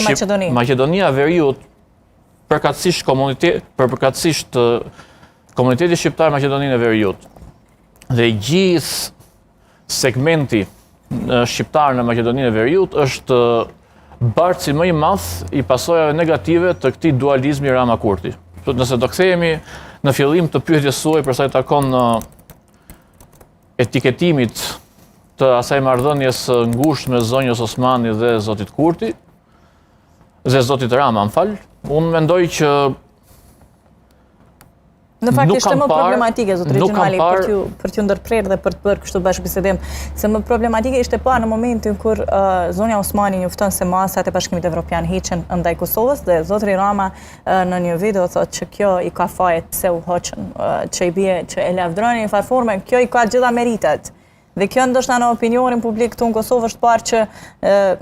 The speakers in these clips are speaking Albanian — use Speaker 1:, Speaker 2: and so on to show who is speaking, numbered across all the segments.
Speaker 1: Maqedonia e Veriut, përkatësisht komuniteti shqiptar Maqedoninë e Veriut dhe gjithë segmenti shqiptar në Maqedoninë e Veriut është bartësi më i madh i pasojave negative të këtij dualizmi Rama-Kurti. Nëse do kthehemi në fillim të pyetjes suaj për sa i takon etiketimit të asaj marrëdhënies ngushtë me zonjës Osmani dhe zotit Kurti, dhe zotit Rama, unë mendoj që
Speaker 2: në fakt ishte më problematike, zotëri Gjemali, për t'ju ndërprerë dhe për të bërë kështu bashkëbisedim, se më problematike ishte në momentin kur zonja Osmani njofton se masat e Bashkimit Evropian hiqen ndaj Kosovës dhe zotëri Rama në një video thotë që kjo i ka fajet pse u hoqën, që i bie që e lavdroni në farforme, kjo i ka gjitha meritat. Dhe kjo ndoshta në opinionin publik këtu në Kosovë është parë që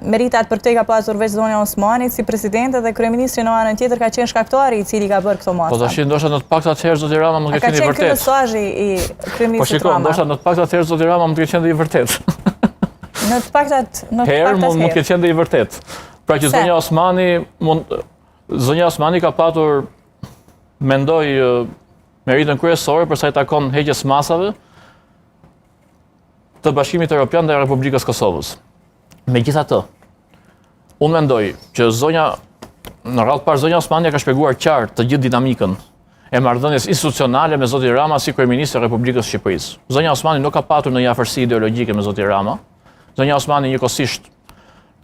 Speaker 2: meritat për te ka pasur veç zonja Osmani si presidente dhe kryeministri në anën tjetër ka qenë shkaktari i cili ka bërë këto masa.
Speaker 1: Po tash ndoshta në të paktën atëherë zoti Rama mund të ketë qenë i vërtetë.
Speaker 2: Ka qenë ky mesazhi i kryeministrit Rama.
Speaker 1: Po ndoshta në të paktën atëherë zoti Rama mund të ketë qenë i vërtetë.
Speaker 2: Në të paktën
Speaker 1: mund të ketë qenë i vërtetë. Pra që zonja Osmani ka patur mendoj meritën kryesore për sa i takon heqjes masave të Bashkimit Evropian dhe Republikës Kosovës. Megjithatë, unë mendoj që në radhë parë zonja Osmani ka shpjeguar qartë të gjithë dinamikën e marrëdhënies institucionale me zotin Rama si kryeminist e Republikës Shqipërisë. Zonja Osmani nuk ka patur ndonjë afërsi ideologjike me zotin Rama. Zonja Osmani njëkohësisht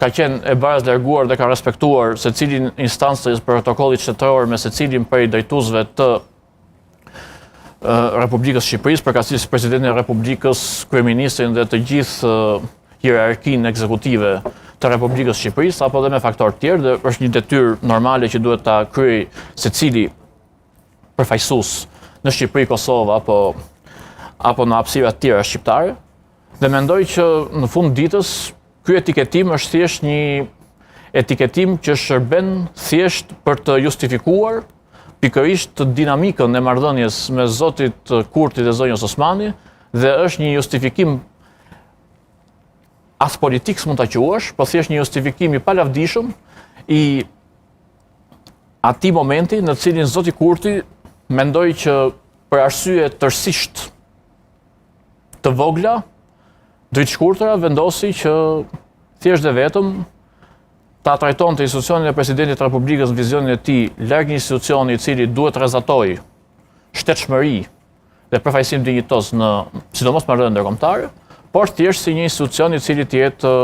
Speaker 1: ka qenë e baraz larguar dhe ka respektuar secilin instancë të protokollit shtetëror me secilin prej drejtuesve të Republikës Shqipërisë, përkatësisht presidentin e Republikës, kryeministrin dhe të gjithë hierarkinë ekzekutive të Republikës Shqipërisë, apo dhe me faktorë tjerë, dhe është një detyrë normale që duhet ta kryej secili përfaqësues në Shqipëri, Kosovë apo në hapësira të tjera shqiptare. Dhe mendoj që në fund ditës ky etiketim është thjesht një etiketim që shërben thjesht për të justifikuar pikërisht të dinamikën e marrëdhënies me zotit Kurti dhe zonjës Osmani dhe është një justifikim as politik s'mund ta quash, po thjesht një justifikim i palavdishëm i atij momenti në cilin zoti Kurti mendoj që për arsye tërësisht të vogla, dritë shkurtëra vendosi që thjesht dhe vetëm ta trajton të institucionin e presidentit të Republikës në vizionin e tij larg një institucioni i cili duhet të rrezatoj shtetshmëri dhe përfaqësim dinjitos në sidomos marrëdhënie ndërkombëtare, por thjesht si një institucion i cili të jetë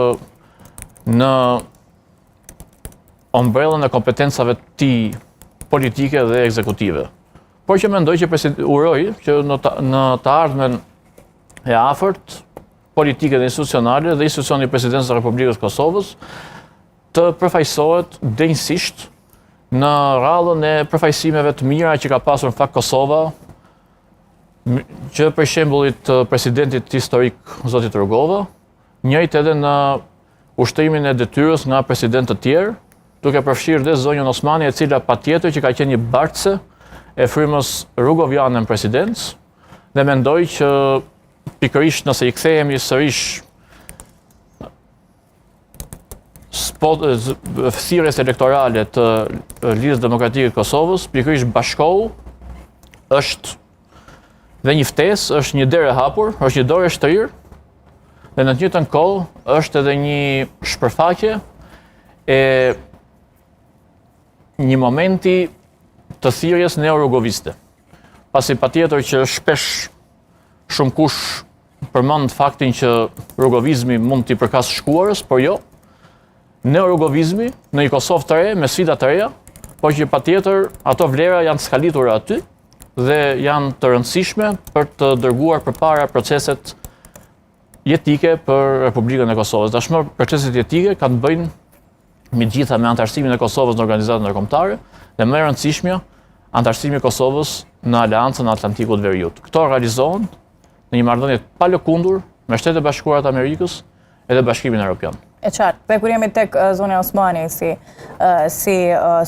Speaker 1: në ombrellën e kompetencave të tij politike dhe ekzekutive. Por që mendoj që uroj që në të ardhmen e afërt politike dhe institucionale dhe institucioni i presidencës së Republikës Kosovës të përfaqësohet denjësisht në rallën e përfaqësimeve të mira që ka pasur në fakt Kosova, që për shembullit të presidentit historik zotit Rugova, njëjtë edhe në ushtrimin e detyrës nga presidentë të tjerë, duke përfshirë dhe zonjën Osmani, e cila patjetër që ka qenë një bartëse e frymës rugoviane në presidencë, dhe mendoj që pikërisht nëse i kthehemi sërish thirrjes elektorale të Lidhjes Demokratike të Kosovës, pikërisht Bashkohu është dhe një ftesë, është një derë e hapur, është një dorë e shtrirë, dhe në të njëjtën kohë është edhe një shpërfaqje e një momenti të thirrjes neo-rugoviste. Pasi patjetër që shpesh shumë kush përmend faktin që rugovizmi mund t'i përkas shkuarës, por jo. Neo-rugovizmi në një Kosovë të re, me sfida të reja, por që patjetër ato vlera janë të skalitura aty dhe janë të rëndësishme për të dërguar përpara proceset jetike për Republikën e Kosovës. Tashmë proceset jetike kanë të bëjnë me gjitha me antarësimin e Kosovës në organizatën ndërkombëtare dhe më e rëndësishmja antarësimi i Kosovës në Aleancën Atlantikut Veriut. Këto realizohen në një marrëdhënie pa lëkundur me Shtetet e Bashkuara të Amerikës edhe Bashkimin Evropian.
Speaker 2: E qartë, pe kur jemi tek zonja Osmani si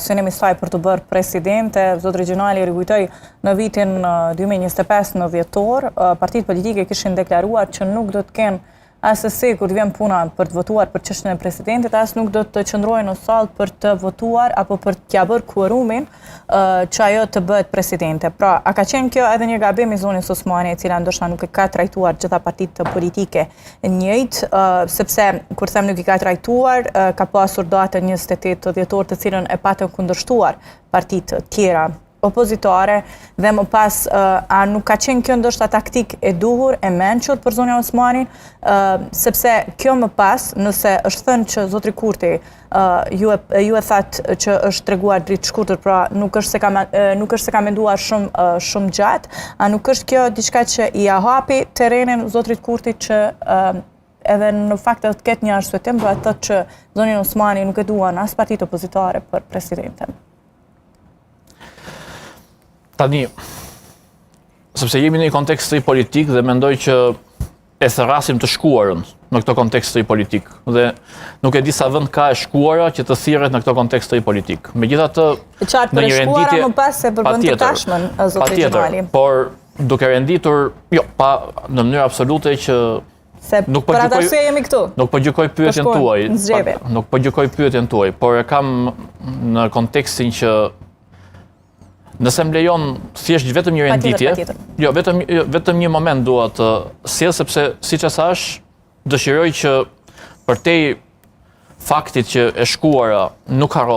Speaker 2: synimi saj për të bërë presidente, zotëri Gjemali rikujtoi në vitin 2025 në dhjetor, partitë politike kishin deklaruar që nuk do të kenë asësi kur vjen puna për të votuar për çështjen e presidentit, as nuk do të qëndrojnë në sallë për të votuar apo për t'ja bërë quorumin që ajo të bëhet presidente. Pra, a ka qenë kjo edhe një gabim i zonës Osmani, e cila ndoshta nuk e ka trajtuar gjitha partitë politike njëjtë, sepse kur them nuk i ka trajtuar, ka pasur datën 28 dhjetor të cilën e patën kundërshtuar partitë tjera opozitare dhe më pas a nuk ka qenë kjo ndoshta taktik e duhur e mençur për zonja Osmanin, sepse kjo më pas, nëse është thënë që zotri Kurti ju e thatë që është treguar dritë shkurtër, pra nuk është se ka menduar shumë gjatë, a nuk është kjo diçka që i hapi terrenin zotrit Kurti që edhe në fakt të ketë një arsyetim për atë që zonja Osmani nuk e duan as partitë opozitare për presidenten?
Speaker 1: Tani, sepse jemi në një kontekst të politik dhe mendoj që e therasim të shkuarën në këto kontekst të politik. Dhe nuk e di sa vend ka e shkuara që të thirret në këto kontekst të politik. Megjithatë,
Speaker 2: në një renditje më pas se për vend të tashmen, zotri Xhamali.
Speaker 1: Por duke renditur, jo, pa në mënyrë absolute që
Speaker 2: nuk për atë arsye jemi këtu.
Speaker 1: Nuk po gjykoj pyetjen tuaj. Nuk po gjykoj pyetjen tuaj, por e kam në kontekstin që nëse më lejon thjesht vetëm një renditje, jo, vetëm një moment dua të sjell, sepse siç e thash, dëshiroj që përtej faktit që e shkuara nuk harrohet